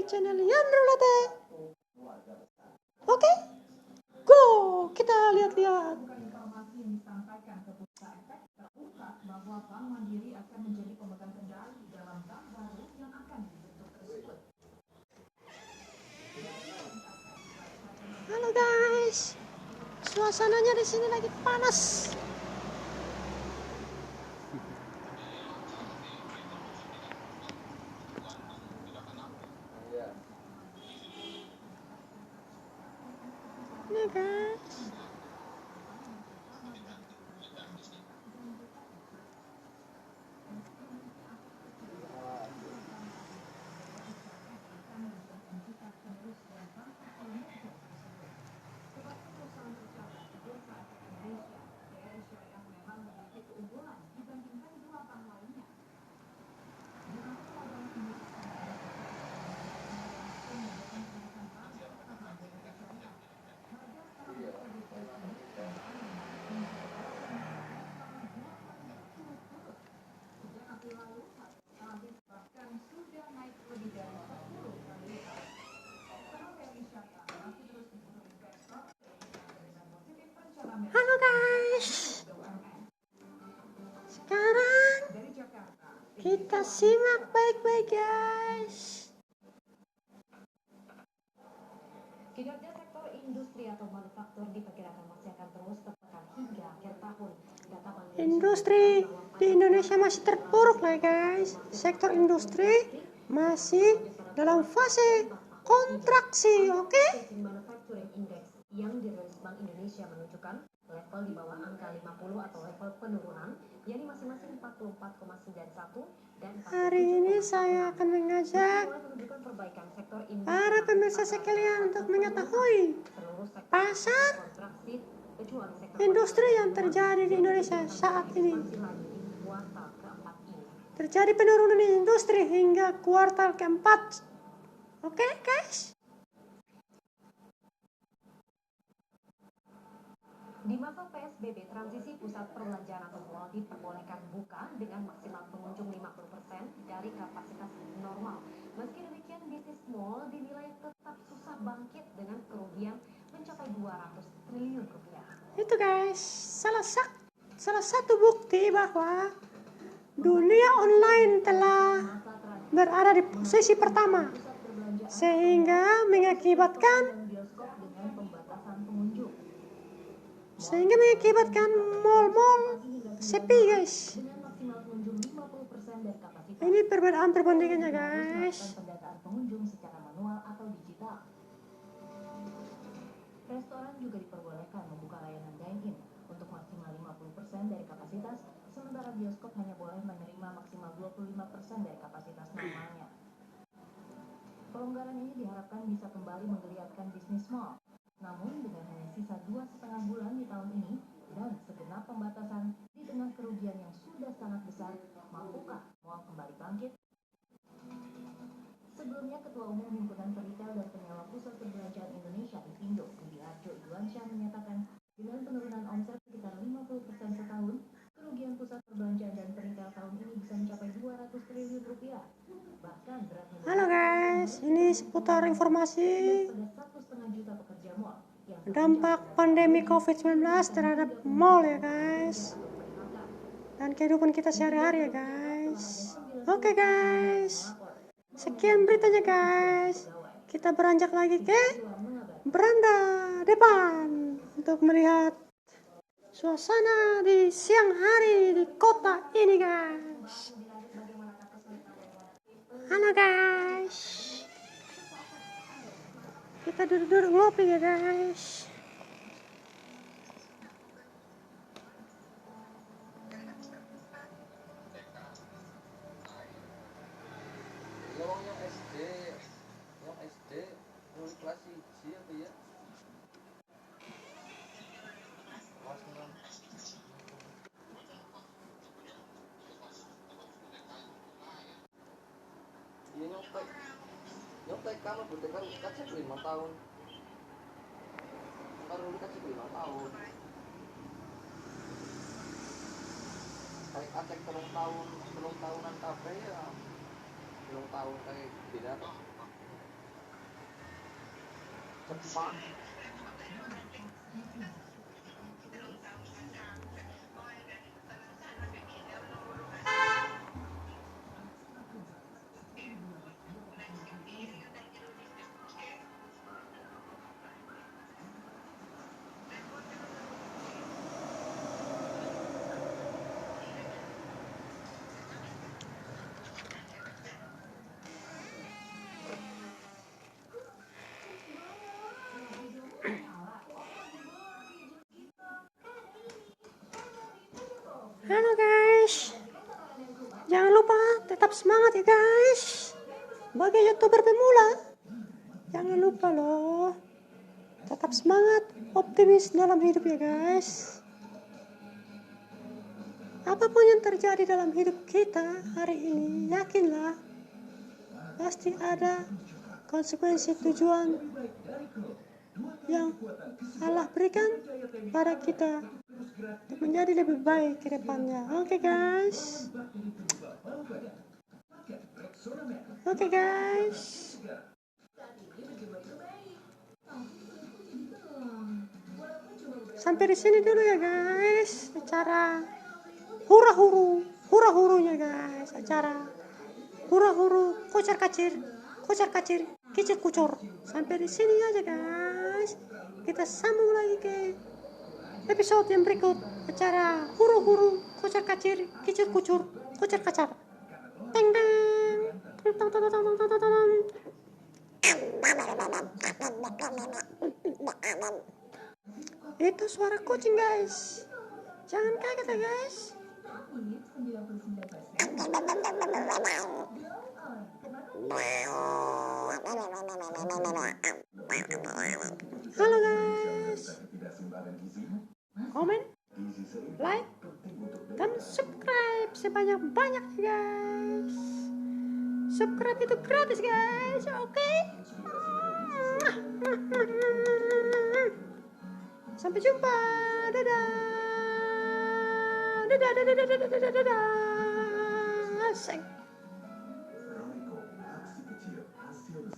channel Yandro Latte. Oke, go kita lihat-lihat. Informasi yang disampaikan ke Bursa Efek terungkap bahwa Bank Mandiri akan menjadi pemegang kendali dalam bank baru yang akan dibentuk tersebut. Halo guys, suasananya di sini lagi panas. Ini guys. Halo guys, sekarang kita simak baik-baik guys. Kinerja sektor industri atau manufaktur diperkirakan masih akan terus tertekan hingga akhir tahun. Industri di Indonesia masih terpuruk lah guys. Sektor industri masih dalam fase kontraksi, oke? Manufacturing Index yang dirilis Bank Indonesia menunjukkan level di bawah angka 50 atau level penurunan, yakni masing-masing 44,91 dan 47,46. Hari ini saya akan mengajak para pemirsa sekalian untuk mengetahui pasar industri yang terjadi di Indonesia saat ini. Terjadi penurunan di industri hingga kuartal keempat. Oke guys? Di masa PSBB, transisi pusat perbelanjaan atau mal diperbolehkan buka dengan maksimal pengunjung 50% dari kapasitas normal. Meski demikian, bisnis mal dinilai tetap susah bangkit dengan kerugian mencapai 200 triliun rupiah. Itu guys, salah satu bukti bahwa dunia online telah berada di posisi pertama, sehingga mengakibatkan mal-mal sepi guys. Ini perbedaan perbandingannya guys. Pendataan pengunjung secara manual atau digital. Restoran juga diperbolehkan membuka layanan dine-in untuk maksimal 50% dari kapasitas, sementara bioskop hanya boleh menerima maksimal 25% dari kapasitas normalnya. Pelonggaran ini diharapkan bisa kembali menggeliatkan bisnis mal. Namun dengan hanya sisa 2,5 bulan di tahun ini dan segenap pembatasan di tengah kerugian yang sudah sangat besar, mampukah mal kembali bangkit? Sebelumnya, Ketua Umum Himpunan Peritel dan Penyewa Pusat Perbelanjaan Indonesia (Ipindo), Budi Harjo Iwansyah menyatakan dengan penurunan omset sekitar 50% setahun, kerugian pusat perbelanjaan dan peritel tahun ini bisa mencapai 200 triliun rupiah. Bahkan berat. Halo guys, ini seputar informasi dampak pandemi COVID-19 terhadap mall ya guys, dan kehidupan kita sehari-hari ya guys. Oke guys, sekian beritanya guys. Kita beranjak lagi ke beranda depan untuk melihat suasana di siang hari di kota ini guys. Halo guys, kita duduk-duduk ngopi ya guys. Yang SD kelas 1 apa ya? Kelas 6. Iya nyopek kamu berdekat kacek 5 tahun. Baru dikasih 5 tahun. Kayak kacek telung tahunan kafe ya. Belum tahu kayak beda. cepat. Halo guys, jangan lupa tetap semangat ya guys. Bagi YouTuber pemula, jangan lupa loh, tetap semangat, optimis dalam hidup ya guys. Apapun yang terjadi dalam hidup kita hari ini, yakinlah pasti ada konsekuensi tujuan yang Allah berikan pada kita untuk menjadi lebih baik ke depannya. Oke guys. Oke guys. Sampai di sini dulu ya guys. Acara hura-hurunya guys. Acara hura-huru, kocar-kacir, kicir kucur. Sampai di sini aja guys. Kita sambung lagi ke episode yang berikut. Acara huru-huru, kocar-kacir, kicir kucur, kocar-kacar. Teng teng. Tong tong tong tong tong tong tong. Itu suara kucing guys. Jangan kaget ya guys. Halo guys. Komen, like, dan subscribe sebanyak-banyaknya guys. Subscribe itu gratis guys. Oke. Sampai jumpa. Dadah. Dadah. Dadah. Dadah. Dadah. Dadah.